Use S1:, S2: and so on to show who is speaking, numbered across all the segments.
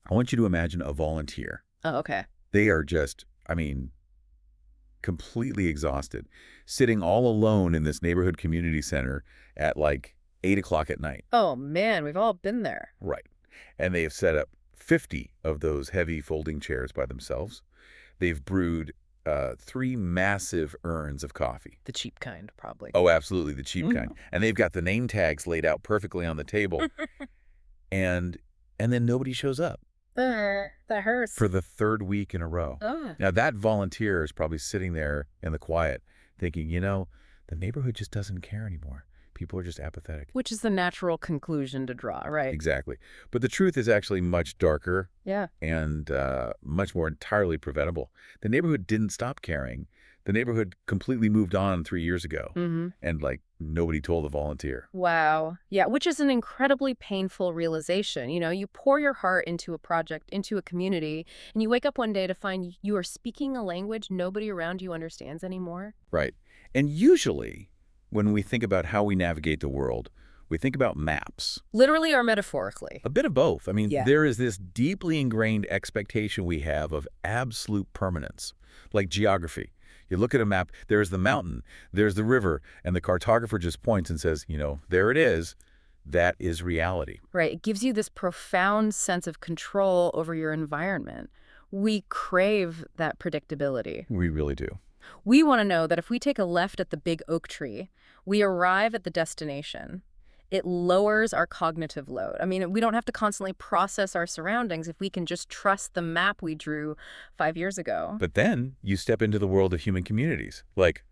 S1: I want you to imagine a volunteer.
S2: Oh, okay.
S1: They are just, completely exhausted, sitting all alone in this neighborhood community center at like 8 o'clock at night.
S2: Oh, man, we've all been there.
S1: Right. And they have set up 50 of those heavy folding chairs by themselves. They've brewed 3 massive urns of coffee.
S2: The cheap kind, probably.
S1: Oh, absolutely, the cheap kind.
S2: Mm.
S1: And they've got the name tags laid out perfectly on the table. and and then nobody shows up
S2: That hurts.
S1: for the 3rd week in a row.
S2: Ugh.
S1: Now, that volunteer is probably sitting there in the quiet thinking, the neighborhood just doesn't care anymore. People are just apathetic.
S2: Which is the natural conclusion to draw, right?
S1: Exactly. But the truth is actually much darker
S2: Yeah.
S1: and much more entirely preventable. The neighborhood didn't stop caring. The neighborhood completely moved on 3 years ago.
S2: Mm-hmm.
S1: And, nobody told the volunteer.
S2: Wow. Yeah, which is an incredibly painful realization. You pour your heart into a project, into a community, and you wake up one day to find you are speaking a language nobody around you understands anymore.
S1: Right. And usually, when we think about how we navigate the world, we think about maps.
S2: Literally or metaphorically.
S1: A bit of both.
S2: Yeah.
S1: There is this deeply ingrained expectation we have of absolute permanence, like geography. You look at a map, there's the mountain, there's the river, and the cartographer just points and says, there it is. That is reality.
S2: Right. It gives you this profound sense of control over your environment. We crave that predictability.
S1: We really do.
S2: We want to know that if we take a left at the big oak tree, we arrive at the destination. It lowers our cognitive load. We don't have to constantly process our surroundings if we can just trust the map we drew 5 years ago.
S1: But then you step into the world of human communities, like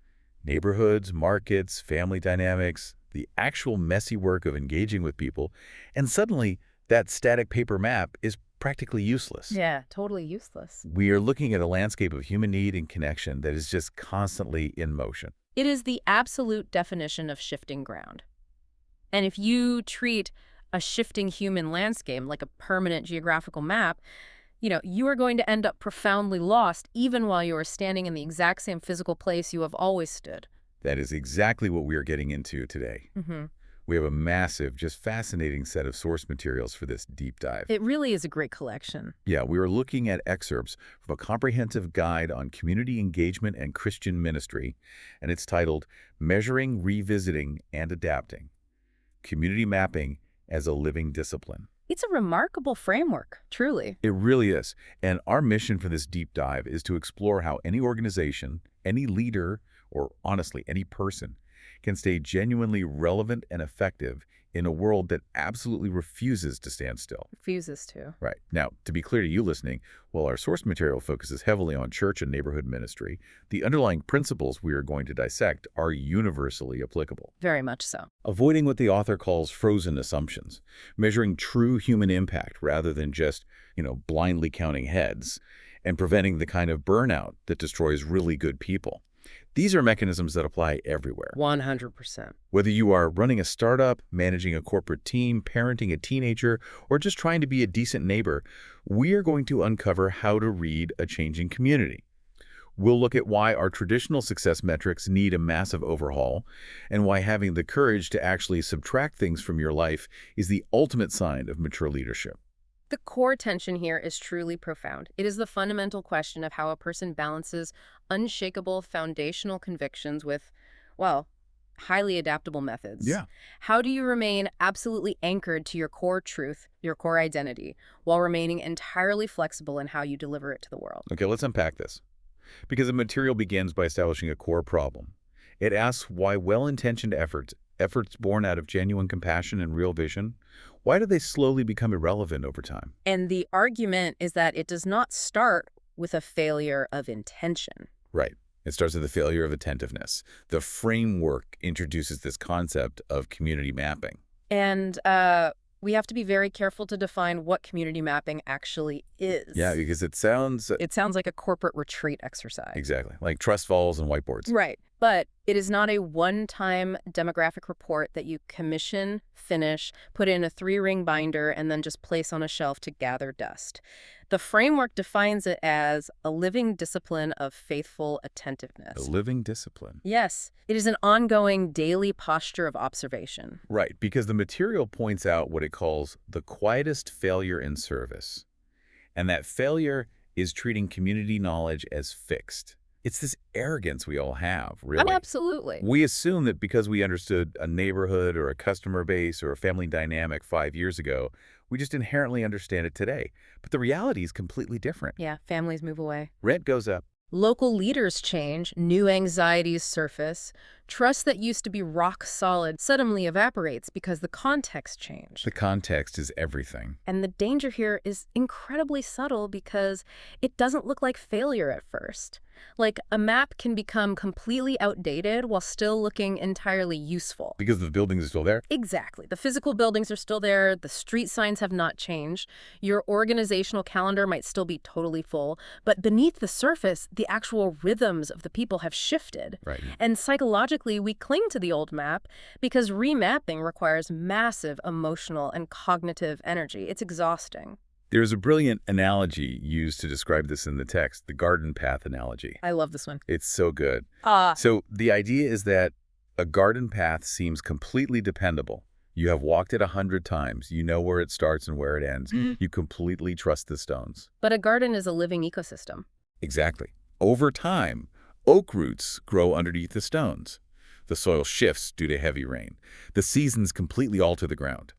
S1: neighborhoods, markets, family dynamics, the actual messy work of engaging with people, and suddenly that static paper map is practically useless.
S2: Yeah, totally useless.
S1: We are looking at a landscape of human need and connection that is just constantly in motion.
S2: It is the absolute definition of shifting ground. And if you treat a shifting human landscape like a permanent geographical map, you are going to end up profoundly lost even while you are standing in the exact same physical place you have always stood.
S1: That is exactly what we are getting into today.
S2: Mm-hmm.
S1: We have a massive, just fascinating set of source materials for this deep dive.
S2: It really is a great collection.
S1: Yeah, we are looking at excerpts from a comprehensive guide on community engagement and Christian ministry, and it's titled Measuring, Revisiting, and Adapting: Community Mapping as a Living Discipline.
S2: It's a remarkable framework, truly.
S1: It really is. And our mission for this deep dive is to explore how any organization, any leader, or honestly, any person can stay genuinely relevant and effective in a world that absolutely refuses to stand still.
S2: Refuses to.
S1: Right. Now, to be clear to you listening, while our source material focuses heavily on church and neighborhood ministry, the underlying principles we are going to dissect are universally applicable.
S2: Very much so.
S1: Avoiding what the author calls frozen assumptions, measuring true human impact rather than just, blindly counting heads, and preventing the kind of burnout that destroys really good people. These are mechanisms that apply everywhere.
S2: 100%.
S1: Whether you are running a startup, managing a corporate team, parenting a teenager, or just trying to be a decent neighbor, we are going to uncover how to read a changing community. We'll look at why our traditional success metrics need a massive overhaul, and why having the courage to actually subtract things from your life is the ultimate sign of mature leadership.
S2: The core tension here is truly profound. It is the fundamental question of how a person balances unshakable foundational convictions with, highly adaptable methods.
S1: Yeah.
S2: How do you remain absolutely anchored to your core truth, your core identity, while remaining entirely flexible in how you deliver it to the world?
S1: Okay, let's unpack this. Because the material begins by establishing a core problem. It asks why well-intentioned efforts born out of genuine compassion and real vision, why do they slowly become irrelevant over time?
S2: And the argument is that it does not start with a failure of intention.
S1: Right. It starts with the failure of attentiveness. The framework introduces this concept of community mapping.
S2: And we have to be very careful to define what community mapping actually is.
S1: Yeah, because it sounds...
S2: It sounds like a corporate retreat exercise.
S1: Exactly. Like trust falls and whiteboards.
S2: Right. But it is not a one-time demographic report that you commission, finish, put in a 3-ring binder, and then just place on a shelf to gather dust. The framework defines it as a living discipline of faithful attentiveness.
S1: A living discipline.
S2: Yes. It is an ongoing daily posture of observation.
S1: Right, because the material points out what it calls the quietest failure in service. And that failure is treating community knowledge as fixed. It's this arrogance we all have,
S2: Oh,
S1: really.
S2: absolutely.
S1: We assume that because we understood a neighborhood or a customer base or a family dynamic 5 years ago, we just inherently understand it today. But the reality is completely different.
S2: Yeah, families move away.
S1: Rent goes up.
S2: Local leaders change, new anxieties surface. Trust that used to be rock solid suddenly evaporates because the context changed.
S1: The context is everything.
S2: And the danger here is incredibly subtle because it doesn't look like failure at first. Like, a map can become completely outdated while still looking entirely useful.
S1: Because the buildings are still there?
S2: Exactly. The physical buildings are still there, the street signs have not changed, your organizational calendar might still be totally full, but beneath the surface, the actual rhythms of the people have shifted.
S1: Right.
S2: And psychologically, we cling to the old map because remapping requires massive emotional and cognitive energy. It's exhausting.
S1: There's a brilliant analogy used to describe this in the text, the garden path analogy.
S2: I love this one.
S1: It's so good.
S2: Ah,
S1: So the idea is that a garden path seems completely dependable. You have walked it 100 times. You know where it starts and where it ends. You completely trust the stones.
S2: but a garden is a living ecosystem.
S1: Exactly. Over time, oak roots grow underneath the stones. The soil shifts due to heavy rain. The seasons completely alter the ground.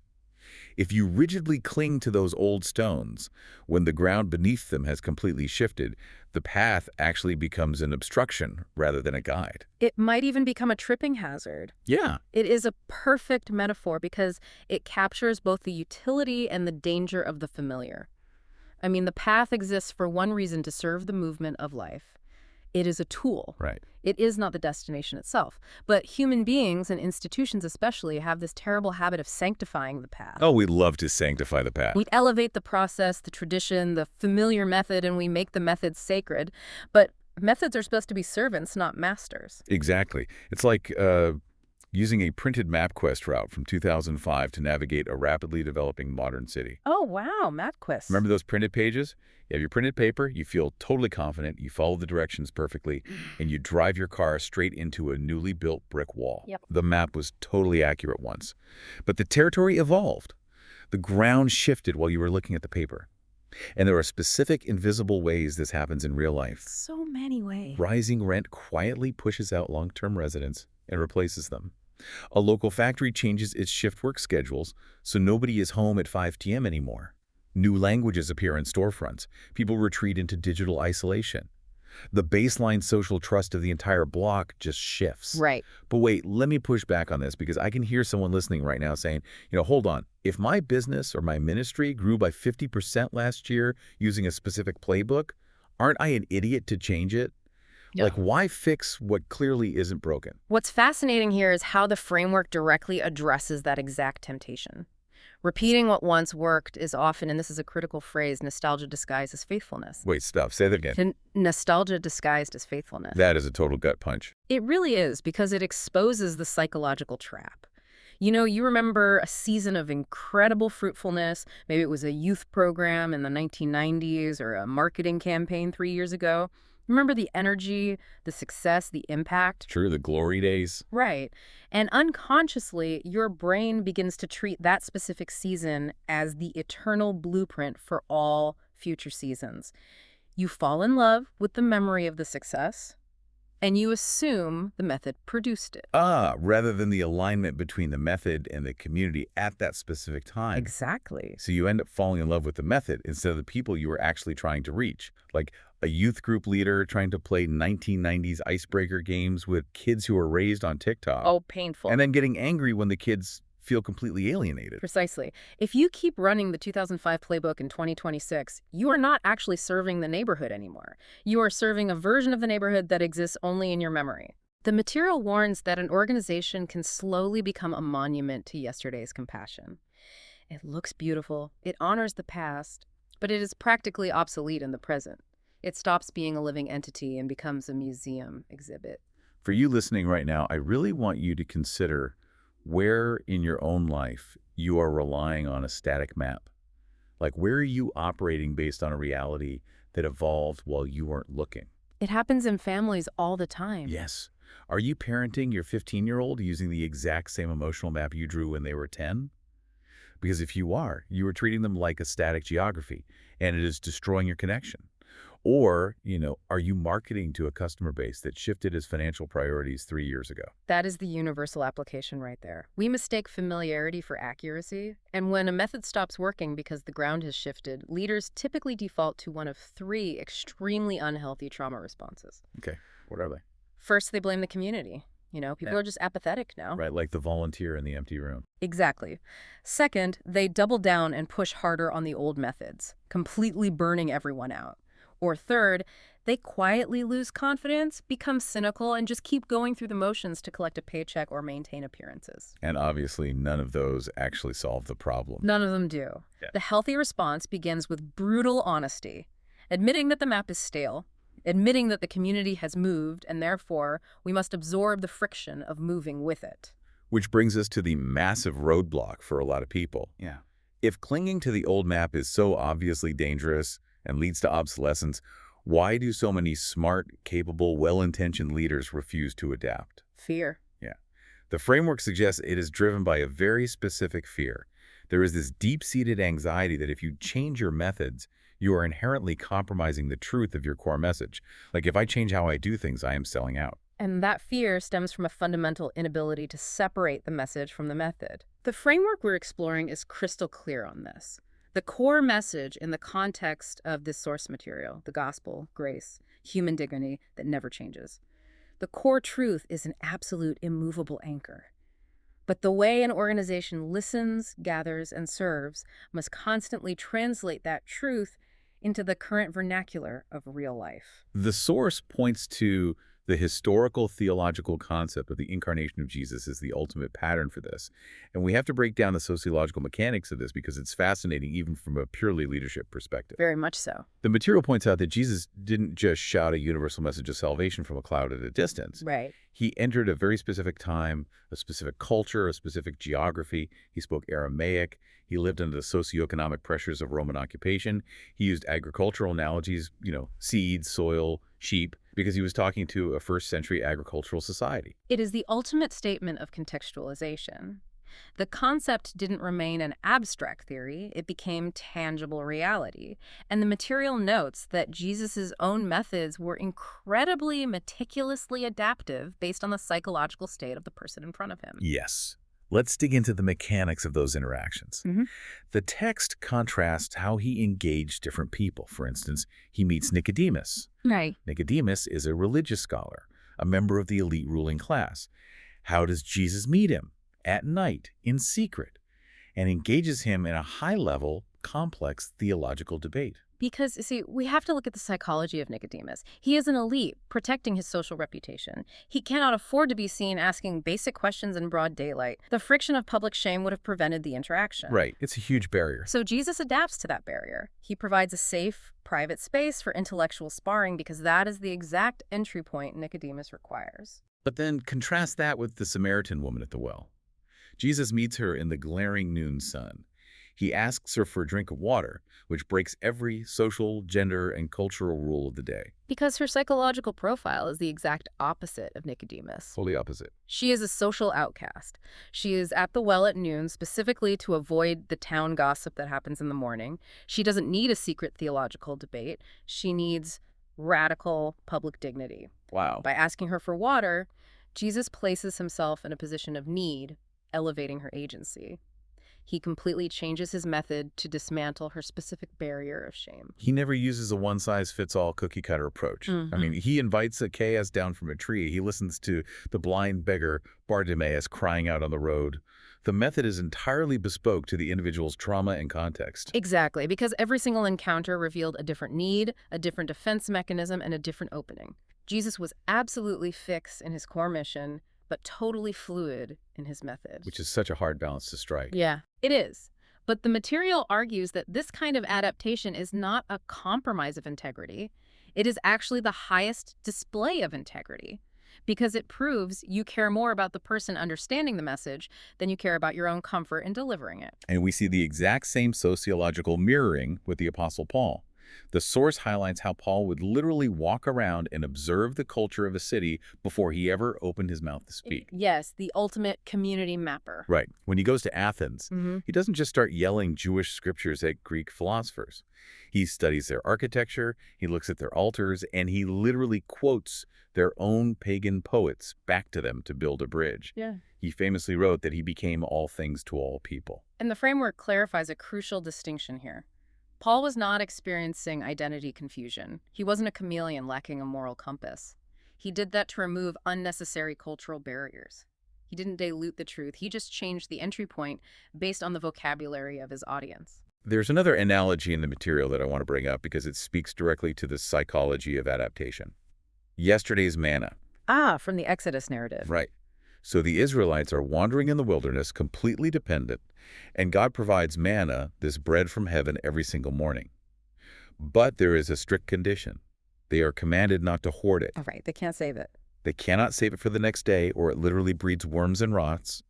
S1: If you rigidly cling to those old stones, when the ground beneath them has completely shifted, the path actually becomes an obstruction rather than a guide.
S2: It might even become a tripping hazard.
S1: Yeah,
S2: It is a perfect metaphor because it captures both the utility and the danger of the familiar. I mean, the path exists for one reason: to serve the movement of life. It is a tool.
S1: right.
S2: It is not the destination itself. But human beings, and institutions especially, have this terrible habit of sanctifying the path.
S1: Oh, we love to sanctify the path.
S2: We elevate the process, the tradition, the familiar method, and we make the methods sacred. But methods are supposed to be servants, not masters.
S1: Exactly. It's like using a printed MapQuest route from 2005 to navigate a rapidly developing modern city.
S2: Oh, wow, MapQuest.
S1: Remember those printed pages? You have your printed paper, you feel totally confident, you follow the directions perfectly, and you drive your car straight into a newly built brick wall.
S2: Yep.
S1: The map was totally accurate once. But the territory evolved. The ground shifted while you were looking at the paper. And there are specific invisible ways this happens in real life.
S2: So many ways.
S1: Rising rent quietly pushes out long-term residents and replaces them. A local factory changes its shift work schedules, so nobody is home at 5 p.m. anymore. New languages appear in storefronts. People retreat into digital isolation. The baseline social trust of the entire block just shifts.
S2: Right.
S1: But wait, let me push back on this because I can hear someone listening right now saying, hold on. If my business or my ministry grew by 50% last year using a specific playbook, aren't I an idiot to change it?
S2: Yeah.
S1: Like, why fix what clearly isn't broken?
S2: What's fascinating here is how the framework directly addresses that exact temptation. Repeating what once worked is often, and this is a critical phrase, nostalgia disguised as faithfulness.
S1: Wait, stop. Say that again.
S2: Nostalgia disguised as faithfulness.
S1: That is a total gut punch.
S2: It really is, because it exposes the psychological trap. You remember a season of incredible fruitfulness. Maybe it was a youth program in the 1990s or a marketing campaign 3 years ago. Remember the energy, the success, the impact?
S1: True, the glory days.
S2: Right. And unconsciously, your brain begins to treat that specific season as the eternal blueprint for all future seasons. You fall in love with the memory of the success, and you assume the method produced it.
S1: Rather than the alignment between the method and the community at that specific time.
S2: Exactly.
S1: So you end up falling in love with the method instead of the people you were actually trying to reach. Like a youth group leader trying to play 1990s icebreaker games with kids who were raised on TikTok.
S2: Oh, painful.
S1: And then getting angry when the kids feel completely alienated.
S2: Precisely. If you keep running the 2005 playbook in 2026, you are not actually serving the neighborhood anymore. You are serving a version of the neighborhood that exists only in your memory. The material warns that an organization can slowly become a monument to yesterday's compassion. It looks beautiful, it honors the past, but it is practically obsolete in the present. It stops being a living entity and becomes a museum exhibit.
S1: For you listening right now, I really want you to consider where in your own life you are relying on a static map. Like, where are you operating based on a reality that evolved while you weren't looking?
S2: It happens in families all the time.
S1: Yes. Are you parenting your 15-year-old using the exact same emotional map you drew when they were 10? Because if you are, you are treating them like a static geography, and it is destroying your connection? Or, are you marketing to a customer base that shifted its financial priorities 3 years ago?
S2: That is the universal application right there. We mistake familiarity for accuracy, and when a method stops working because the ground has shifted, leaders typically default to one of three extremely unhealthy trauma responses.
S1: Okay, what are they?
S2: First, they blame the community. People
S1: Yeah.
S2: are just apathetic now.
S1: Right, like the volunteer in the empty room.
S2: Exactly. Second, they double down and push harder on the old methods, completely burning everyone out. Or third, they quietly lose confidence, become cynical, and just keep going through the motions to collect a paycheck or maintain appearances.
S1: And obviously, none of those actually solve the problem.
S2: None of them do.
S1: Yeah.
S2: The healthy response begins with brutal honesty, admitting that the map is stale, admitting that the community has moved, and therefore we must absorb the friction of moving with it.
S1: Which brings us to the massive roadblock for a lot of people.
S3: Yeah.
S1: If clinging to the old map is so obviously dangerous and leads to obsolescence, why do so many smart, capable, well-intentioned leaders refuse to adapt?
S2: Fear.
S1: Yeah. The framework suggests it is driven by a very specific fear. There is this deep-seated anxiety that if you change your methods, you are inherently compromising the truth of your core message. Like, if I change how I do things, I am selling out.
S2: And that fear stems from a fundamental inability to separate the message from the method. The framework we're exploring is crystal clear on this. The core message in the context of this source material, the gospel, grace, human dignity that never changes. The core truth is an absolute immovable anchor. But the way an organization listens, gathers, and serves must constantly translate that truth into the current vernacular of real life.
S1: The source points to the historical theological concept of the incarnation of Jesus as the ultimate pattern for this. And we have to break down the sociological mechanics of this because it's fascinating even from a purely leadership perspective.
S2: Very much so.
S1: The material points out that Jesus didn't just shout a universal message of salvation from a cloud at a distance.
S2: Right.
S1: He entered a very specific time, a specific culture, a specific geography. He spoke Aramaic. He lived under the socioeconomic pressures of Roman occupation. He used agricultural analogies, seeds, soil, sheep, because he was talking to a first-century agricultural society.
S2: It is the ultimate statement of contextualization. The concept didn't remain an abstract theory, it became tangible reality. And the material notes that Jesus' own methods were incredibly meticulously adaptive based on the psychological state of the person in front of him.
S1: Yes. Let's dig into the mechanics of those interactions. The text contrasts how he engaged different people. For instance, he meets Nicodemus.
S2: Right.
S1: Nicodemus is a religious scholar, a member of the elite ruling class. How does Jesus meet him? At night, in secret, and engages him in a high-level, complex theological debate.
S2: Because, see, we have to look at the psychology of Nicodemus. He is an elite, protecting his social reputation. He cannot afford to be seen asking basic questions in broad daylight. The friction of public shame would have prevented the interaction.
S1: Right. It's a huge barrier.
S2: So Jesus adapts to that barrier. He provides a safe, private space for intellectual sparring because that is the exact entry point Nicodemus requires.
S1: But then contrast that with the Samaritan woman at the well. Jesus meets her in the glaring noon sun. He asks her for a drink of water, which breaks every social, gender, and cultural rule of the day.
S2: Because her psychological profile is the exact opposite of Nicodemus.
S1: Totally opposite.
S2: She is a social outcast. She is at the well at noon specifically to avoid the town gossip that happens in the morning. She doesn't need a secret theological debate. She needs radical public dignity.
S1: Wow.
S2: By asking her for water, Jesus places himself in a position of need, elevating her agency. He completely changes his method to dismantle her specific barrier of shame.
S1: He never uses a one-size-fits-all cookie-cutter approach. I mean, he invites Zacchaeus down from a tree. He listens to the blind beggar Bartimaeus crying out on the road. The method is entirely bespoke to the individual's trauma and context.
S2: Exactly, because every single encounter revealed a different need, a different defense mechanism, and a different opening. Jesus was absolutely fixed in his core mission, but totally fluid in his method.
S1: Which is such a hard balance to strike.
S2: Yeah, it is. But the material argues that this kind of adaptation is not a compromise of integrity. It is actually the highest display of integrity, because it proves you care more about the person understanding the message than you care about your own comfort in delivering it.
S1: And we see the exact same sociological mirroring with the Apostle Paul. The source highlights how Paul would literally walk around and observe the culture of a city before he ever opened his mouth to speak.
S2: Yes, the ultimate community mapper.
S1: Right. When he goes to Athens,
S2: Hmm.
S1: he doesn't just start yelling Jewish scriptures at Greek philosophers. He studies their architecture, he looks at their altars, and he literally quotes their own pagan poets back to them to build a bridge.
S2: Yeah.
S1: He famously wrote that he became all things to all people.
S2: And the framework clarifies a crucial distinction here. Paul was not experiencing identity confusion. He wasn't a chameleon lacking a moral compass. He did that to remove unnecessary cultural barriers. He didn't dilute the truth. He just changed the entry point based on the vocabulary of his audience.
S1: There's another analogy in the material that I want to bring up because it speaks directly to the psychology of adaptation. Yesterday's manna.
S2: Ah, from the Exodus narrative.
S1: Right. So the Israelites are wandering in the wilderness, completely dependent, and God provides manna, this bread from heaven, every single morning. But there is a strict condition. They are commanded not to hoard it.
S2: All right, they can't save it.
S1: They cannot save it for the next day, or it literally breeds worms and rots.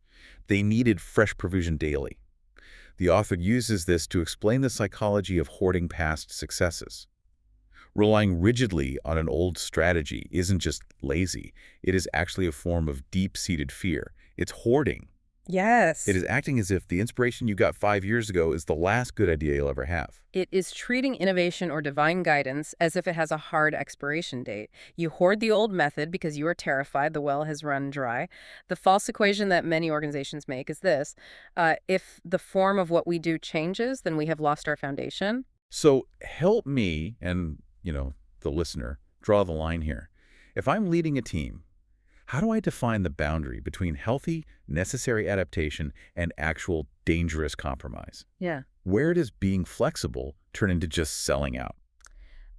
S1: They needed fresh provision daily. The author uses this to explain the psychology of hoarding past successes. Relying rigidly on an old strategy isn't just lazy. It is actually a form of deep-seated fear. It's hoarding.
S2: Yes.
S1: It is acting as if the inspiration you got 5 years ago is the last good idea you'll ever have.
S2: It is treating innovation or divine guidance as if it has a hard expiration date. You hoard the old method because you are terrified the well has run dry. The false equation that many organizations make is this. If the form of what we do changes, then we have lost our foundation.
S1: So help me and, the listener, draw the line here. If I'm leading a team, how do I define the boundary between healthy, necessary adaptation and actual dangerous compromise?
S2: Yeah.
S1: Where does being flexible turn into just selling out?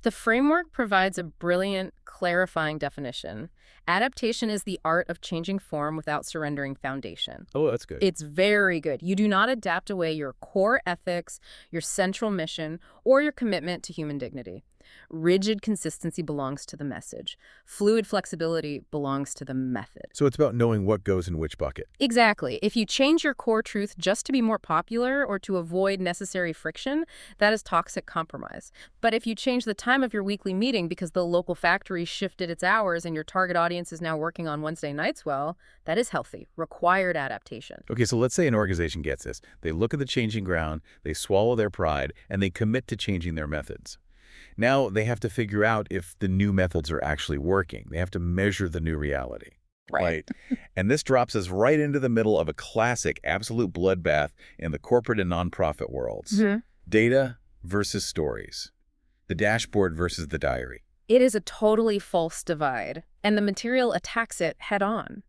S2: The framework provides a brilliant, clarifying definition. Adaptation is the art of changing form without surrendering foundation.
S1: Oh, that's good.
S2: It's very good. You do not adapt away your core ethics, your central mission, or your commitment to human dignity. Rigid consistency belongs to the message. Fluid flexibility belongs to the method.
S1: So it's about knowing what goes in which bucket.
S2: Exactly. If you change your core truth just to be more popular or to avoid necessary friction, that is toxic compromise. But if you change the time of your weekly meeting because the local factory shifted its hours and your target audience is now working on Wednesday nights, well, that is healthy, required adaptation.
S1: Okay, so let's say an organization gets this. They look at the changing ground, they swallow their pride, and they commit to changing their methods. Now they have to figure out if the new methods are actually working. They have to measure the new reality. Right. And this drops us right into the middle of a classic absolute bloodbath in the corporate and nonprofit worlds.
S2: Mhm.
S1: Data versus stories. The dashboard versus the diary.
S2: It is a totally false divide, and the material attacks it head on.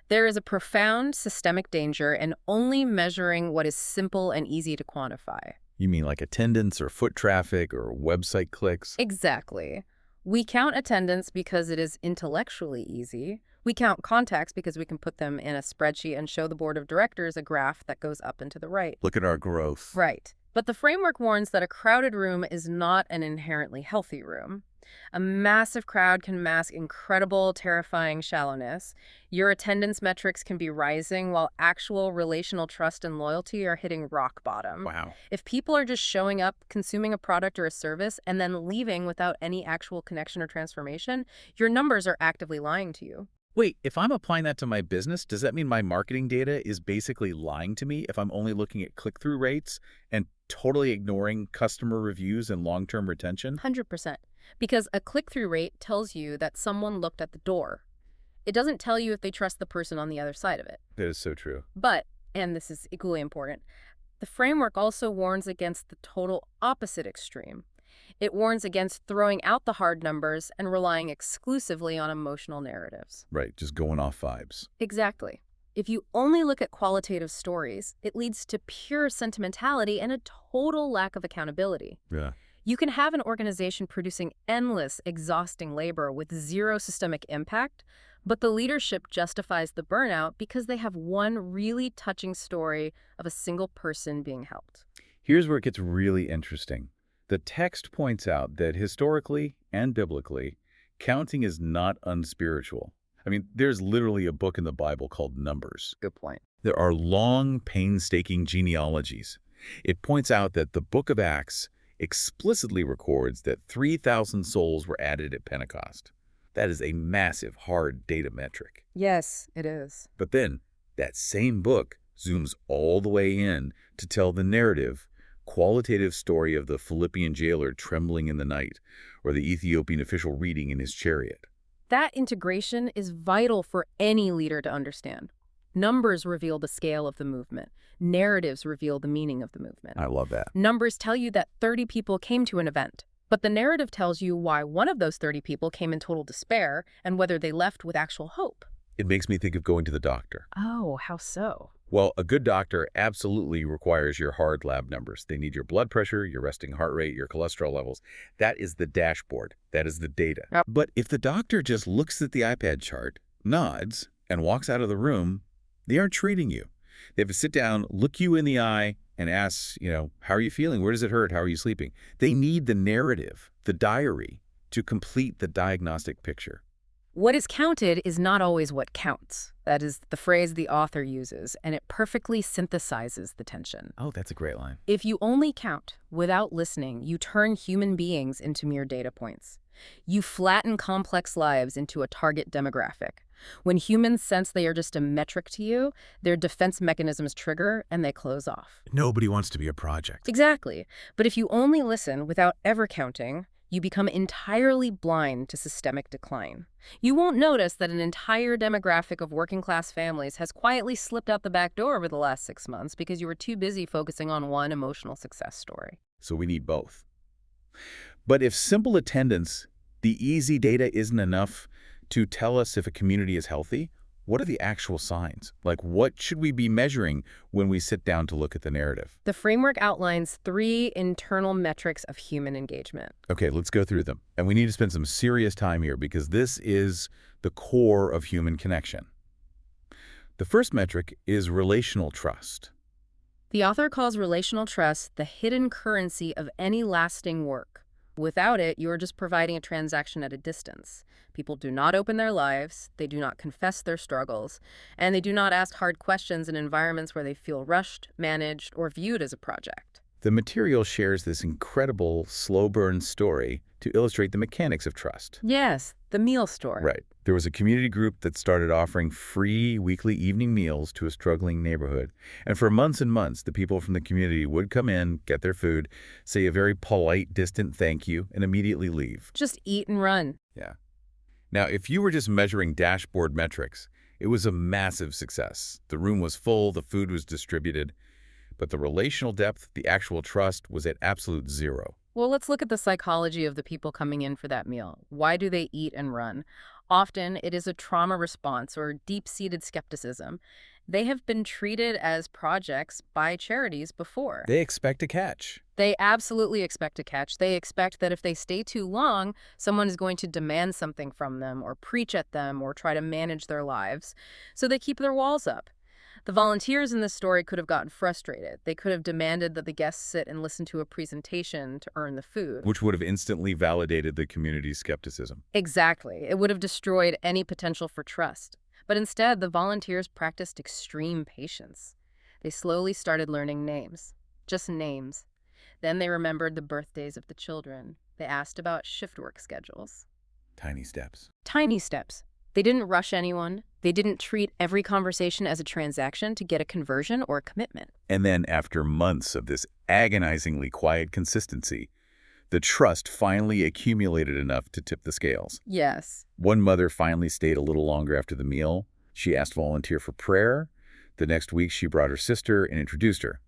S2: There is a profound systemic danger in only measuring what is simple and easy to quantify.
S1: You mean like attendance or foot traffic or website clicks?
S2: Exactly. We count attendance because it is intellectually easy. We count contacts because we can put them in a spreadsheet and show the board of directors a graph that goes up and to the right.
S1: Look at our growth.
S2: Right. But the framework warns that a crowded room is not an inherently healthy room. A massive crowd can mask incredible, terrifying shallowness. Your attendance metrics can be rising while actual relational trust and loyalty are hitting rock bottom.
S1: Wow.
S2: If people are just showing up, consuming a product or a service, and then leaving without any actual connection or transformation, your numbers are actively lying to you.
S1: Wait, if I'm applying that to my business, does that mean my marketing data is basically lying to me if I'm only looking at click-through rates and totally ignoring customer reviews and long-term retention?
S2: 100%. Because a click-through rate tells you that someone looked at the door. It doesn't tell you if they trust the person on the other side of it.
S1: That is so true.
S2: But, and this is equally important, the framework also warns against the total opposite extreme. It warns against throwing out the hard numbers and relying exclusively on emotional narratives.
S1: Right, just going off vibes.
S2: Exactly. If you only look at qualitative stories, it leads to pure sentimentality and a total lack of accountability.
S1: Yeah.
S2: You can have an organization producing endless, exhausting labor with zero systemic impact, but the leadership justifies the burnout because they have one really touching story of a single person being helped.
S1: Here's where it gets really interesting. The text points out that historically and biblically, counting is not unspiritual. I mean, there's literally a book in the Bible called Numbers.
S2: Good point.
S1: There are long, painstaking genealogies. It points out that the book of Acts explicitly records that 3,000 souls were added at Pentecost. That is a massive, hard data metric.
S2: Yes, it is.
S1: But then, that same book zooms all the way in to tell the narrative, qualitative story of the Philippian jailer trembling in the night, or the Ethiopian official reading in his chariot.
S2: That integration is vital for any leader to understand. Numbers reveal the scale of the movement. Narratives reveal the meaning of the movement.
S1: I love that.
S2: Numbers tell you that 30 people came to an event, but the narrative tells you why one of those 30 people came in total despair and whether they left with actual hope.
S1: It makes me think of going to the doctor.
S2: Oh, how so?
S1: Well, a good doctor absolutely requires your hard lab numbers. They need your blood pressure, your resting heart rate, your cholesterol levels. That is the dashboard. That is the data.
S2: Yep.
S1: But if the doctor just looks at the iPad chart, nods, and walks out of the room, they aren't treating you. They have to sit down, look you in the eye, and ask, how are you feeling? Where does it hurt? How are you sleeping? They need the narrative, the diary, to complete the diagnostic picture.
S2: What is counted is not always what counts. That is the phrase the author uses, and it perfectly synthesizes the tension.
S1: Oh, that's a great line.
S2: If you only count without listening, you turn human beings into mere data points. You flatten complex lives into a target demographic. When humans sense they are just a metric to you, their defense mechanisms trigger and they close off.
S1: Nobody wants to be a project.
S2: Exactly. But if you only listen without ever counting, you become entirely blind to systemic decline. You won't notice that an entire demographic of working-class families has quietly slipped out the back door over the last 6 months because you were too busy focusing on one emotional success story.
S1: So we need both. But if simple attendance, the easy data isn't enough to tell us if a community is healthy, what are the actual signs? Like, what should we be measuring when we sit down to look at the narrative?
S2: The framework outlines 3 internal metrics of human engagement.
S1: Okay, let's go through them. And we need to spend some serious time here because this is the core of human connection. The first metric is relational trust.
S2: The author calls relational trust the hidden currency of any lasting work. Without it, you are just providing a transaction at a distance. People do not open their lives, they do not confess their struggles, and they do not ask hard questions in environments where they feel rushed, managed, or viewed as a project.
S1: The material shares this incredible slow-burn story to illustrate the mechanics of trust.
S2: Yes, the meal store.
S1: Right. There was a community group that started offering free weekly evening meals to a struggling neighborhood. And for months and months, the people from the community would come in, get their food, say a very polite, distant thank you, and immediately leave.
S2: Just eat and run.
S1: Yeah. Now, if you were just measuring dashboard metrics, it was a massive success. The room was full, the food was distributed, but the relational depth, the actual trust, was at absolute zero.
S2: Well, let's look at the psychology of the people coming in for that meal. Why do they eat and run? Often, it is a trauma response or deep-seated skepticism. They have been treated as projects by charities before.
S1: They expect a catch.
S2: They absolutely expect a catch. They expect that if they stay too long, someone is going to demand something from them or preach at them or try to manage their lives. So they keep their walls up. The volunteers in this story could have gotten frustrated. They could have demanded that the guests sit and listen to a presentation to earn the food.
S1: Which would have instantly validated the community's skepticism.
S2: Exactly. It would have destroyed any potential for trust. But instead, the volunteers practiced extreme patience. They slowly started learning names. Just names. Then they remembered the birthdays of the children. They asked about shift work schedules.
S1: Tiny steps.
S2: Tiny steps. They didn't rush anyone. They didn't treat every conversation as a transaction to get a conversion or a commitment.
S1: And then after months of this agonizingly quiet consistency, the trust finally accumulated enough to tip the scales.
S2: Yes.
S1: One mother finally stayed a little longer after the meal. She asked to volunteer for prayer. The next week, she brought her sister and introduced her.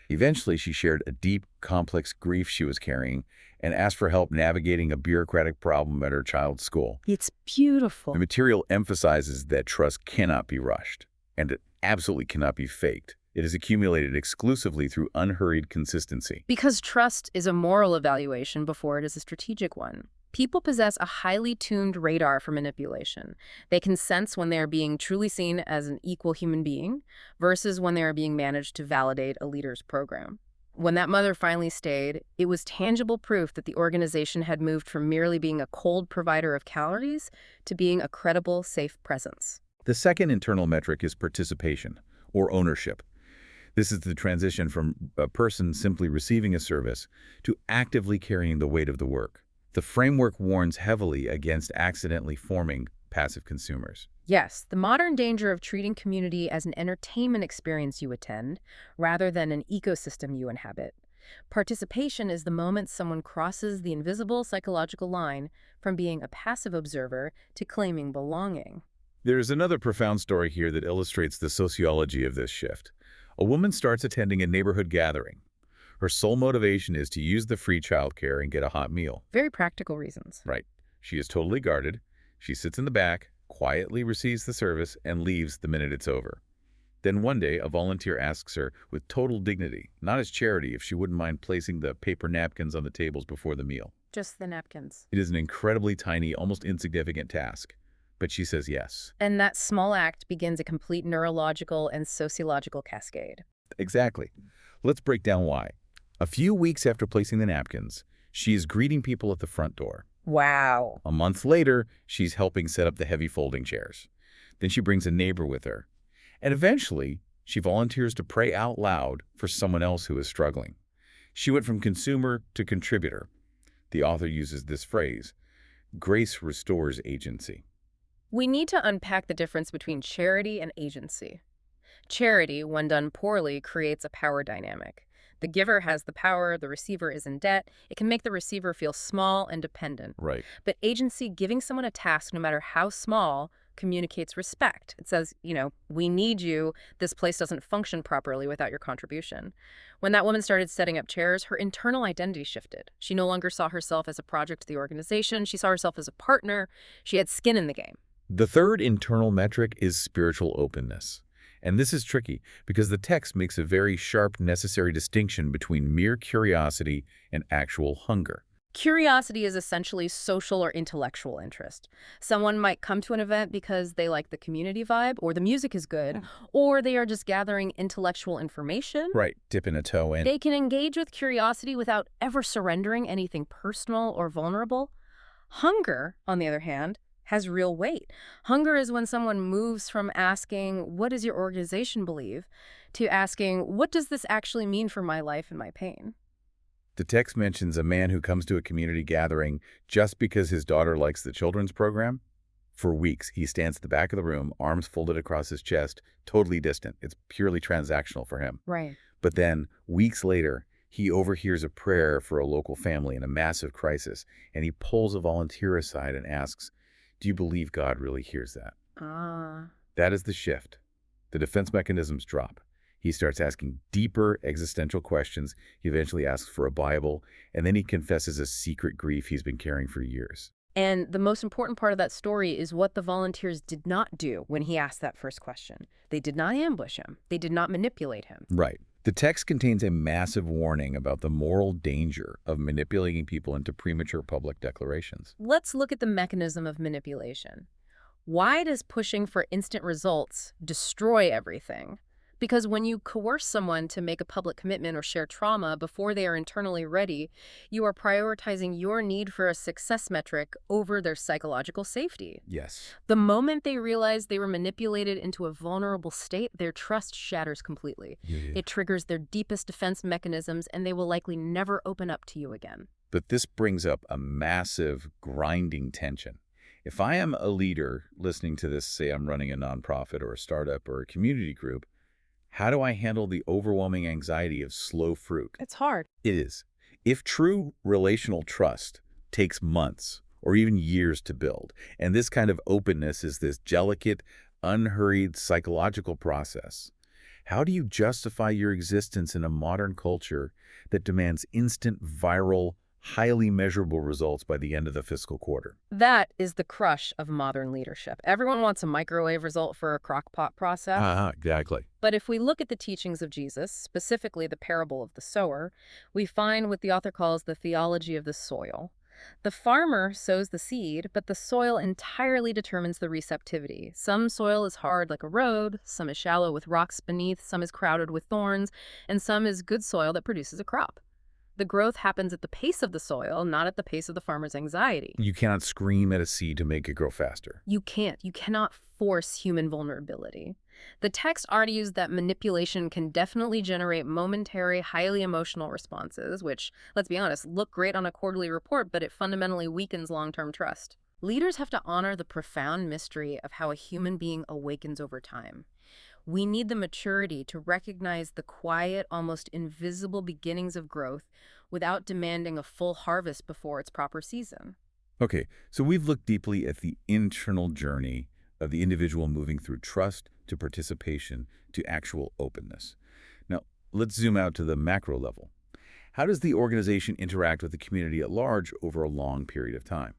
S1: Eventually, she shared a deep, complex grief she was carrying and asked for help navigating a bureaucratic problem at her child's school.
S2: It's beautiful.
S1: The material emphasizes that trust cannot be rushed, and it absolutely cannot be faked. It is accumulated exclusively through unhurried consistency.
S2: Because trust is a moral evaluation before it is a strategic one. People possess a highly tuned radar for manipulation. They can sense when they are being truly seen as an equal human being versus when they are being managed to validate a leader's program. When that mother finally stayed, it was tangible proof that the organization had moved from merely being a cold provider of calories to being a credible, safe presence.
S1: The second internal metric is participation, or ownership. This is the transition from a person simply receiving a service to actively carrying the weight of the work. The framework warns heavily against accidentally forming passive consumers.
S2: Yes, the modern danger of treating community as an entertainment experience you attend rather than an ecosystem you inhabit. Participation is the moment someone crosses the invisible psychological line from being a passive observer to claiming belonging.
S1: There's another profound story here that illustrates the sociology of this shift. A woman starts attending a neighborhood gathering. Her sole motivation is to use the free childcare and get a hot meal.
S2: Very practical reasons.
S1: Right. She is totally guarded. She sits in the back, quietly receives the service, and leaves the minute it's over. Then one day, a volunteer asks her with total dignity, not as charity, if she wouldn't mind placing the paper napkins on the tables before the meal.
S2: Just the napkins.
S1: It is an incredibly tiny, almost insignificant task, but she says yes.
S2: And that small act begins a complete neurological and sociological cascade.
S1: Exactly. Let's break down why. A few weeks after placing the napkins, she is greeting people at the front door.
S2: Wow.
S1: A month later, she's helping set up the heavy folding chairs. Then she brings a neighbor with her. And eventually, she volunteers to pray out loud for someone else who is struggling. She went from consumer to contributor. The author uses this phrase, grace restores agency.
S2: We need to unpack the difference between charity and agency. Charity, when done poorly, creates a power dynamic. The giver has the power, the receiver is in debt. It can make the receiver feel small and dependent.
S1: Right.
S2: But agency, giving someone a task, no matter how small, communicates respect. It says, we need you. This place doesn't function properly without your contribution. When that woman started setting up chairs, her internal identity shifted. She no longer saw herself as a project to the organization. She saw herself as a partner. She had skin in the game.
S1: The third internal metric is spiritual openness. And this is tricky because the text makes a very sharp, necessary distinction between mere curiosity and actual hunger.
S2: Curiosity is essentially social or intellectual interest. Someone might come to an event because they like the community vibe, or the music is good, or they are just gathering intellectual information.
S1: Right, dipping a toe in.
S2: They can engage with curiosity without ever surrendering anything personal or vulnerable. Hunger, on the other hand, has real weight. Hunger is when someone moves from asking, what does your organization believe, to asking, what does this actually mean for my life and my pain?
S1: The text mentions a man who comes to a community gathering just because his daughter likes the children's program. For weeks, he stands at the back of the room, arms folded across his chest, totally distant. It's purely transactional for him.
S2: Right.
S1: But then, weeks later, he overhears a prayer for a local family in a massive crisis, and he pulls a volunteer aside and asks, do you believe God really hears that? That is the shift. The defense mechanisms drop. He starts asking deeper existential questions. He eventually asks for a Bible, and then he confesses a secret grief he's been carrying for years.
S2: And the most important part of that story is what the volunteers did not do when he asked that first question. They did not ambush him. They did not manipulate him.
S1: Right. The text contains a massive warning about the moral danger of manipulating people into premature public declarations.
S2: Let's look at the mechanism of manipulation. Why does pushing for instant results destroy everything? Because when you coerce someone to make a public commitment or share trauma before they are internally ready, you are prioritizing your need for a success metric over their psychological safety.
S1: Yes.
S2: The moment they realize they were manipulated into a vulnerable state, their trust shatters completely. It triggers their deepest defense mechanisms, and they will likely never open up to you again.
S1: But this brings up a massive grinding tension. If I am a leader listening to this, say I'm running a nonprofit or a startup or a community group, how do I handle the overwhelming anxiety of slow fruit?
S2: It's hard.
S1: It is. If true relational trust takes months or even years to build, and this kind of openness is this delicate, unhurried psychological process, how do you justify your existence in a modern culture that demands instant, viral, highly measurable results by the end of the fiscal quarter?
S2: That is the crush of modern leadership. Everyone wants a microwave result for a crock-pot process.
S1: Exactly.
S2: But if we look at the teachings of Jesus, specifically the parable of the sower, we find what the author calls the theology of the soil. The farmer sows the seed, but the soil entirely determines the receptivity. Some soil is hard like a road, some is shallow with rocks beneath, some is crowded with thorns, and some is good soil that produces a crop. The growth happens at the pace of the soil, not at the pace of the farmer's anxiety.
S1: You cannot scream at a seed to make it grow faster.
S2: You can't. You cannot force human vulnerability. The text argues that manipulation can definitely generate momentary, highly emotional responses, which, let's be honest, look great on a quarterly report, but it fundamentally weakens long-term trust. Leaders have to honor the profound mystery of how a human being awakens over time. We need the maturity to recognize the quiet, almost invisible beginnings of growth without demanding a full harvest before its proper season.
S1: Okay, so we've looked deeply at the internal journey of the individual moving through trust to participation to actual openness. Now, let's zoom out to the macro level. How does the organization interact with the community at large over a long period of time?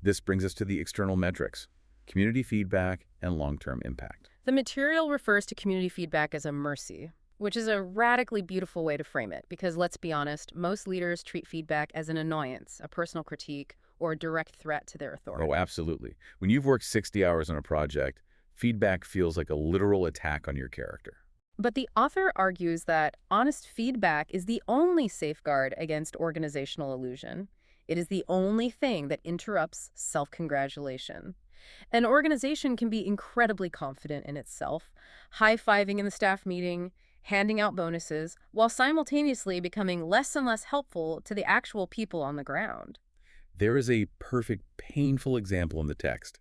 S1: This brings us to the external metrics, community feedback, and long-term impact.
S2: The material refers to community feedback as a mercy, which is a radically beautiful way to frame it, because let's be honest, most leaders treat feedback as an annoyance, a personal critique, or a direct threat to their authority.
S1: Oh, absolutely. When you've worked 60 hours on a project, feedback feels like a literal attack on your character.
S2: But the author argues that honest feedback is the only safeguard against organizational illusion. It is the only thing that interrupts self-congratulation. An organization can be incredibly confident in itself, high-fiving in the staff meeting, handing out bonuses, while simultaneously becoming less and less helpful to the actual people on the ground.
S1: There is a perfect, painful example in the text.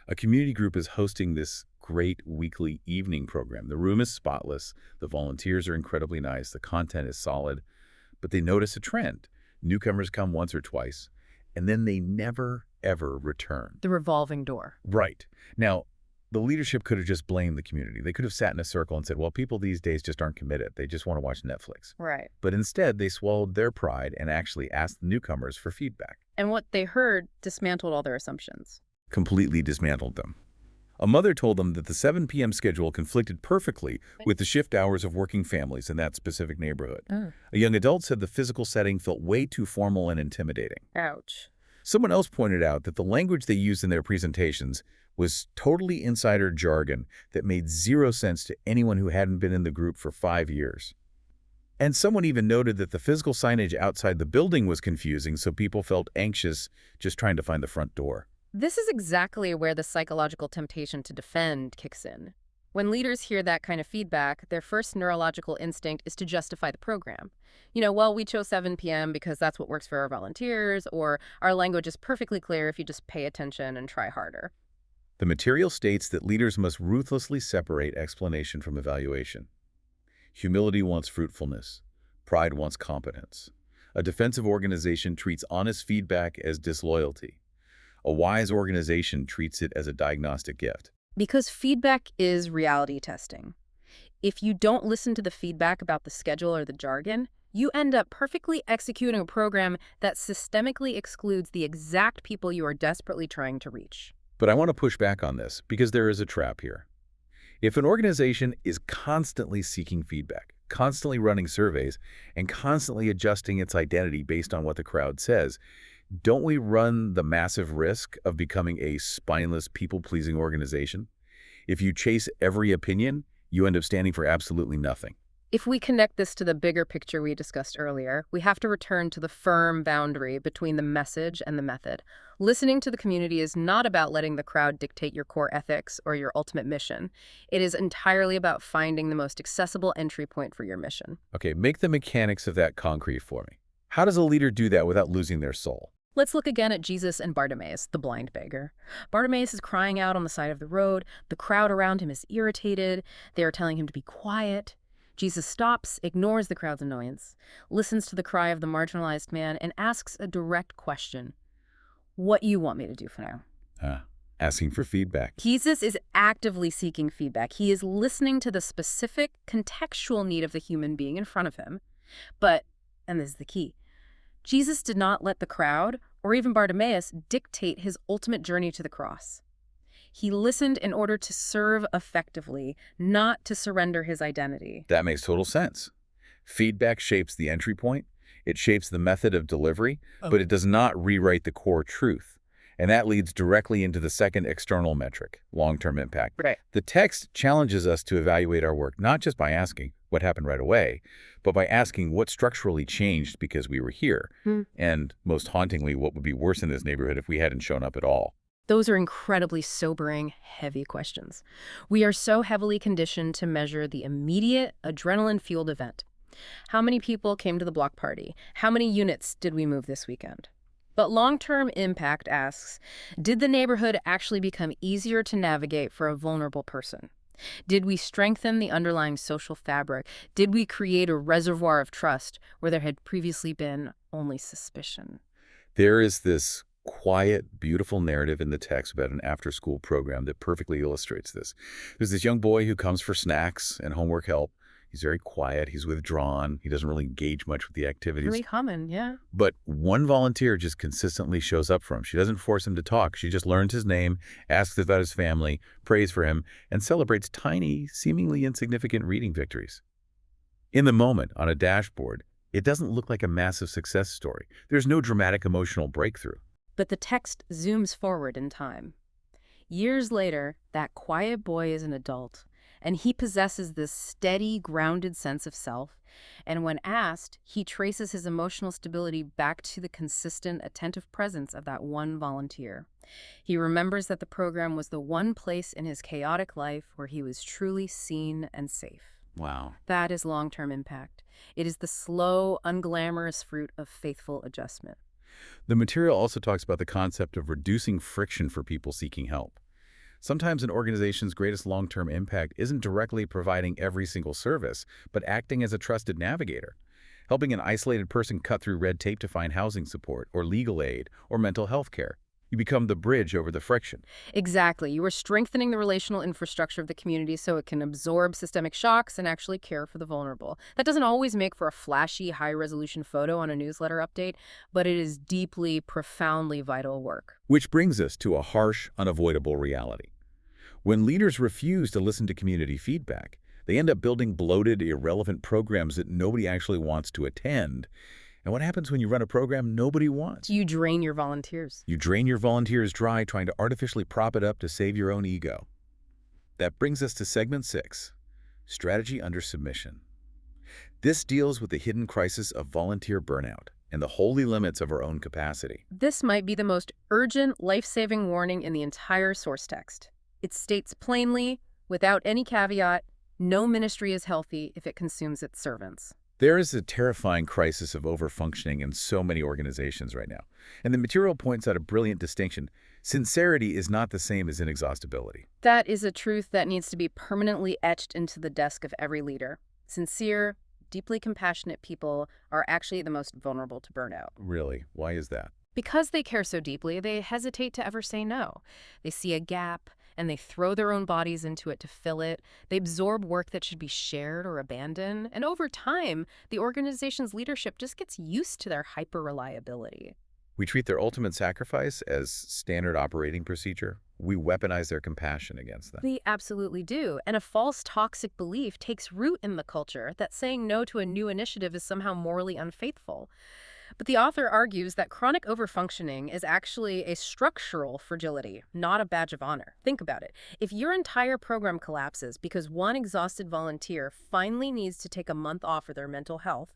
S1: A community group is hosting this great weekly evening program. The room is spotless, the volunteers are incredibly nice, the content is solid, but they notice a trend. Newcomers come once or twice, and then they never, ever return.
S2: The revolving door.
S1: Right. Now, the leadership could have just blamed the community. They could have sat in a circle and said, well, people these days just aren't committed. They just want to watch Netflix.
S2: Right.
S1: But instead, they swallowed their pride and actually asked the newcomers for feedback.
S2: And what they heard dismantled all their assumptions.
S1: Completely dismantled them. A mother told them that the 7 p.m. schedule conflicted perfectly with the shift hours of working families in that specific neighborhood.
S2: Oh.
S1: A young adult said the physical setting felt way too formal and intimidating.
S2: Ouch.
S1: Someone else pointed out that the language they used in their presentations was totally insider jargon that made zero sense to anyone who hadn't been in the group for 5 years. And someone even noted that the physical signage outside the building was confusing, so people felt anxious just trying to find the front door.
S2: This is exactly where the psychological temptation to defend kicks in. When leaders hear that kind of feedback, their first neurological instinct is to justify the program. Well, we chose 7 p.m. because that's what works for our volunteers, or our language is perfectly clear if you just pay attention and try harder.
S1: The material states that leaders must ruthlessly separate explanation from evaluation. Humility wants fruitfulness. Pride wants competence. A defensive organization treats honest feedback as disloyalty. A wise organization treats it as a diagnostic gift.
S2: Because feedback is reality testing. If you don't listen to the feedback about the schedule or the jargon, you end up perfectly executing a program that systemically excludes the exact people you are desperately trying to reach.
S1: But I want to push back on this because there is a trap here. If an organization is constantly seeking feedback, constantly running surveys, and constantly adjusting its identity based on what the crowd says, don't we run the massive risk of becoming a spineless, people-pleasing organization? If you chase every opinion, you end up standing for absolutely nothing.
S2: If we connect this to the bigger picture we discussed earlier, we have to return to the firm boundary between the message and the method. Listening to the community is not about letting the crowd dictate your core ethics or your ultimate mission. It is entirely about finding the most accessible entry point for your mission.
S1: Okay, make the mechanics of that concrete for me. How does a leader do that without losing their soul?
S2: Let's look again at Jesus and Bartimaeus, the blind beggar. Bartimaeus is crying out on the side of the road. The crowd around him is irritated. They are telling him to be quiet. Jesus stops, ignores the crowd's annoyance, listens to the cry of the marginalized man, and asks a direct question. What you want me to do for now?
S1: Asking for feedback.
S2: Jesus is actively seeking feedback. He is listening to the specific contextual need of the human being in front of him. But, and this is the key, Jesus did not let the crowd, or even Bartimaeus, dictate his ultimate journey to the cross. He listened in order to serve effectively, not to surrender his identity.
S1: That makes total sense. Feedback shapes the entry point. It shapes the method of delivery, but it does not rewrite the core truth. And that leads directly into the second external metric, long-term impact.
S2: Right.
S1: The text challenges us to evaluate our work, not just by asking what happened right away, but by asking what structurally changed because we were here. And most hauntingly, what would be worse in this neighborhood if we hadn't shown up at all.
S2: Those are incredibly sobering, heavy questions. We are so heavily conditioned to measure the immediate, adrenaline-fueled event. How many people came to the block party? How many units did we move this weekend? But long-term impact asks, did the neighborhood actually become easier to navigate for a vulnerable person? Did we strengthen the underlying social fabric? Did we create a reservoir of trust where there had previously been only suspicion?
S1: There is this quiet, beautiful narrative in the text about an after-school program that perfectly illustrates this. There's this young boy who comes for snacks and homework help. He's very quiet. He's withdrawn. He doesn't really engage much with the activities.
S2: Really common, yeah.
S1: But one volunteer just consistently shows up for him. She doesn't force him to talk. She just learns his name, asks about his family, prays for him, and celebrates tiny, seemingly insignificant reading victories. In the moment, on a dashboard, it doesn't look like a massive success story. There's no dramatic emotional breakthrough.
S2: But the text zooms forward in time. Years later, that quiet boy is an adult, and he possesses this steady, grounded sense of self. And when asked, he traces his emotional stability back to the consistent, attentive presence of that one volunteer. He remembers that the program was the one place in his chaotic life where he was truly seen and safe.
S1: Wow.
S2: That is long-term impact. It is the slow, unglamorous fruit of faithful adjustment.
S1: The material also talks about the concept of reducing friction for people seeking help. Sometimes an organization's greatest long-term impact isn't directly providing every single service, but acting as a trusted navigator, helping an isolated person cut through red tape to find housing support or legal aid or mental health care. You become the bridge over the friction.
S2: Exactly. You are strengthening the relational infrastructure of the community so it can absorb systemic shocks and actually care for the vulnerable. That doesn't always make for a flashy, high-resolution photo on a newsletter update, but it is deeply, profoundly vital work.
S1: Which brings us to a harsh, unavoidable reality. When leaders refuse to listen to community feedback, they end up building bloated, irrelevant programs that nobody actually wants to attend. And what happens when you run a program nobody wants?
S2: You drain your volunteers.
S1: You drain your volunteers dry trying to artificially prop it up to save your own ego. That brings us to segment 6, strategy under submission. This deals with the hidden crisis of volunteer burnout and the holy limits of our own capacity.
S2: This might be the most urgent, life-saving warning in the entire source text. It states plainly, without any caveat, no ministry is healthy if it consumes its servants.
S1: There is a terrifying crisis of overfunctioning in so many organizations right now. And the material points out a brilliant distinction. Sincerity is not the same as inexhaustibility.
S2: That is a truth that needs to be permanently etched into the desk of every leader. Sincere, deeply compassionate people are actually the most vulnerable to burnout.
S1: Really? Why is that?
S2: Because they care so deeply, they hesitate to ever say no. They see a gap, and they throw their own bodies into it to fill it. They absorb work that should be shared or abandoned. And over time, the organization's leadership just gets used to their hyper-reliability.
S1: We treat their ultimate sacrifice as standard operating procedure. We weaponize their compassion against them.
S2: They absolutely do. And a false toxic belief takes root in the culture that saying no to a new initiative is somehow morally unfaithful. But the author argues that chronic overfunctioning is actually a structural fragility, not a badge of honor. Think about it. If your entire program collapses because one exhausted volunteer finally needs to take a month off for their mental health,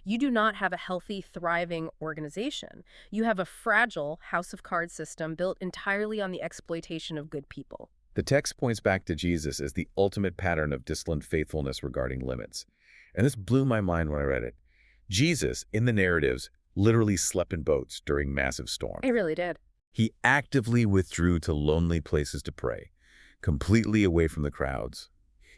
S2: you do not have a healthy, thriving organization. You have a fragile house of cards system built entirely on the exploitation of good people.
S1: The text points back to Jesus as the ultimate pattern of disciplined faithfulness regarding limits. And this blew my mind when I read it. Jesus, in the narratives, literally slept in boats during massive storms.
S2: It really did.
S1: He actively withdrew to lonely places to pray, completely away from the crowds.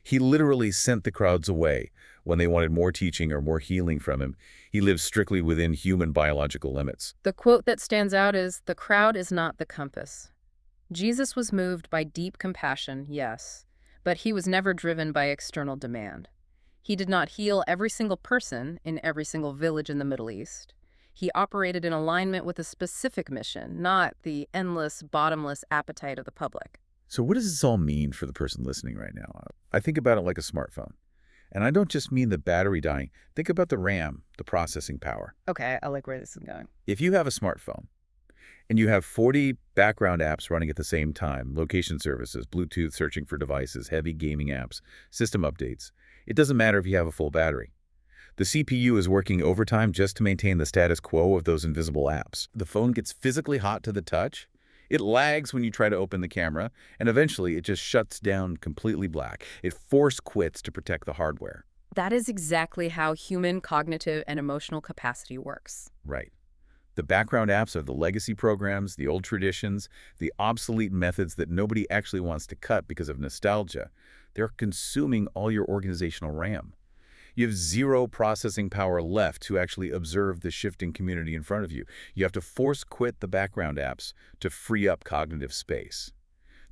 S1: He literally sent the crowds away when they wanted more teaching or more healing from him. He lived strictly within human biological limits.
S2: The quote that stands out is, "The crowd is not the compass." Jesus was moved by deep compassion, yes, but he was never driven by external demand. He did not heal every single person in every single village in the Middle East. He operated in alignment with a specific mission, not the endless, bottomless appetite of the public.
S1: So what does this all mean for the person listening right now? I think about it like a smartphone. And I don't just mean the battery dying. Think about the RAM, the processing power.
S2: Okay, I like where this is going.
S1: If you have a smartphone and you have 40 background apps running at the same time, location services, Bluetooth searching for devices, heavy gaming apps, system updates, it doesn't matter if you have a full battery. The CPU is working overtime just to maintain the status quo of those invisible apps. The phone gets physically hot to the touch. It lags when you try to open the camera, and eventually it just shuts down completely black. It force quits to protect the hardware.
S2: That is exactly how human cognitive and emotional capacity works.
S1: Right. The background apps are the legacy programs, the old traditions, the obsolete methods that nobody actually wants to cut because of nostalgia. They're consuming all your organizational RAM. You have zero processing power left to actually observe the shifting community in front of you. You have to force quit the background apps to free up cognitive space.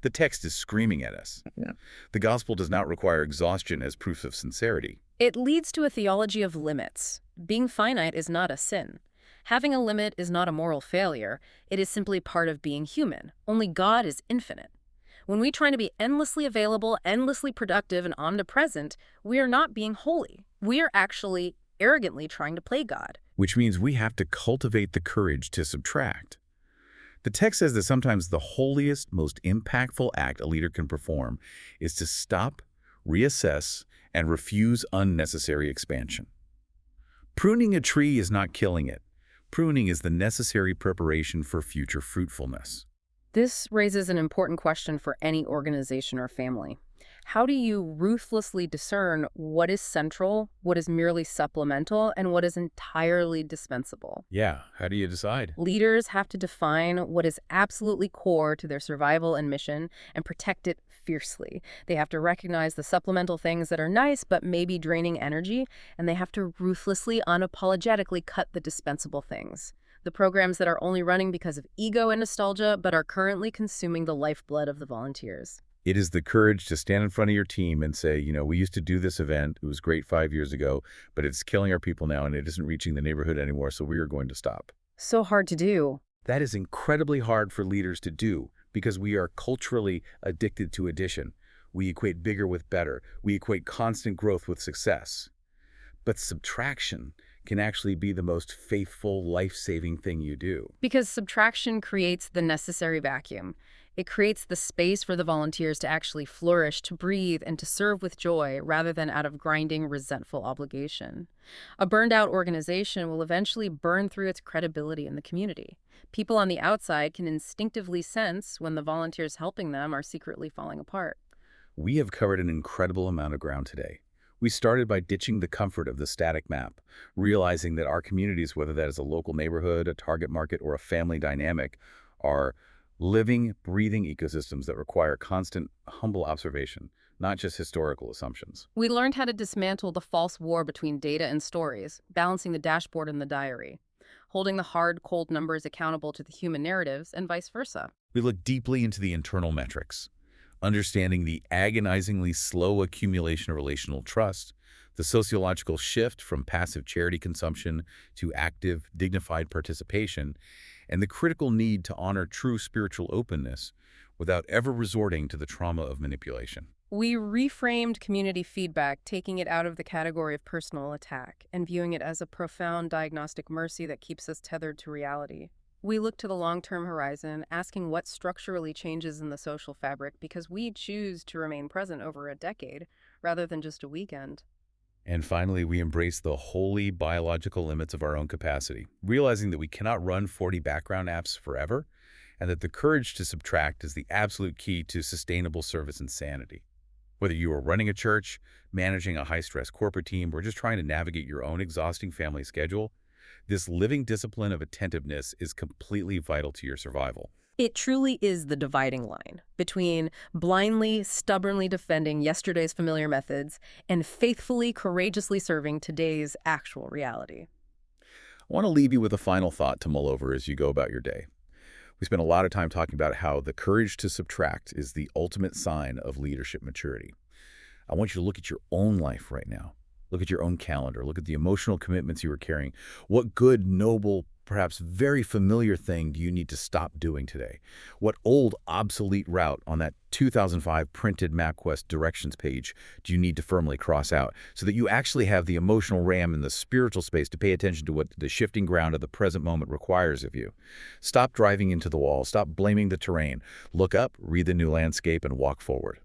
S1: The text is screaming at us. Yeah. The gospel does not require exhaustion as proof of sincerity.
S2: It leads to a theology of limits. Being finite is not a sin. Having a limit is not a moral failure. It is simply part of being human. Only God is infinite. When we try to be endlessly available, endlessly productive, and omnipresent, we are not being holy. We are actually arrogantly trying to play God.
S1: Which means we have to cultivate the courage to subtract. The text says that sometimes the holiest, most impactful act a leader can perform is to stop, reassess, and refuse unnecessary expansion. Pruning a tree is not killing it. Pruning is the necessary preparation for future fruitfulness.
S2: This raises an important question for any organization or family. How do you ruthlessly discern what is central, what is merely supplemental, and what is entirely dispensable?
S1: Yeah, how do you decide?
S2: Leaders have to define what is absolutely core to their survival and mission and protect it fiercely. They have to recognize the supplemental things that are nice but maybe draining energy, and they have to ruthlessly, unapologetically cut the dispensable things. The programs that are only running because of ego and nostalgia but are currently consuming the lifeblood of the volunteers.
S1: It is the courage to stand in front of your team and say, we used to do this event. It was great 5 years ago, but it's killing our people now and it isn't reaching the neighborhood anymore, so we are going to stop.
S2: So hard to do.
S1: That is incredibly hard for leaders to do because we are culturally addicted to addition. We equate bigger with better. We equate constant growth with success. But subtraction can actually be the most faithful, life-saving thing you do.
S2: Because subtraction creates the necessary vacuum. It creates the space for the volunteers to actually flourish, to breathe, and to serve with joy rather than out of grinding, resentful obligation. A burned-out organization will eventually burn through its credibility in the community. People on the outside can instinctively sense when the volunteers helping them are secretly falling apart.
S1: We have covered an incredible amount of ground today. We started by ditching the comfort of the static map, realizing that our communities, whether that is a local neighborhood, a target market, or a family dynamic, are living, breathing ecosystems that require constant, humble observation, not just historical assumptions.
S2: We learned how to dismantle the false war between data and stories, balancing the dashboard and the diary, holding the hard, cold numbers accountable to the human narratives, and vice versa.
S1: We look deeply into the internal metrics, understanding the agonizingly slow accumulation of relational trust, the sociological shift from passive charity consumption to active, dignified participation, and the critical need to honor true spiritual openness without ever resorting to the trauma of manipulation.
S2: We reframed community feedback, taking it out of the category of personal attack and viewing it as a profound diagnostic mercy that keeps us tethered to reality. We look to the long-term horizon, asking what structurally changes in the social fabric because we choose to remain present over a decade rather than just a weekend.
S1: And finally, we embrace the holy biological limits of our own capacity, realizing that we cannot run 40 background apps forever, and that the courage to subtract is the absolute key to sustainable service and sanity. Whether you are running a church, managing a high-stress corporate team, or just trying to navigate your own exhausting family schedule, this living discipline of attentiveness is completely vital to your survival.
S2: It truly is the dividing line between blindly, stubbornly defending yesterday's familiar methods and faithfully, courageously serving today's actual reality.
S1: I want to leave you with a final thought to mull over as you go about your day. We spent a lot of time talking about how the courage to subtract is the ultimate sign of leadership maturity. I want you to look at your own life right now. Look at your own calendar. Look at the emotional commitments you are carrying. What good, noble, perhaps very familiar thing do you need to stop doing today? What old, obsolete route on that 2005 printed MapQuest directions page do you need to firmly cross out so that you actually have the emotional RAM and the spiritual space to pay attention to what the shifting ground of the present moment requires of you? Stop driving into the wall. Stop blaming the terrain. Look up, read the new landscape, and walk forward.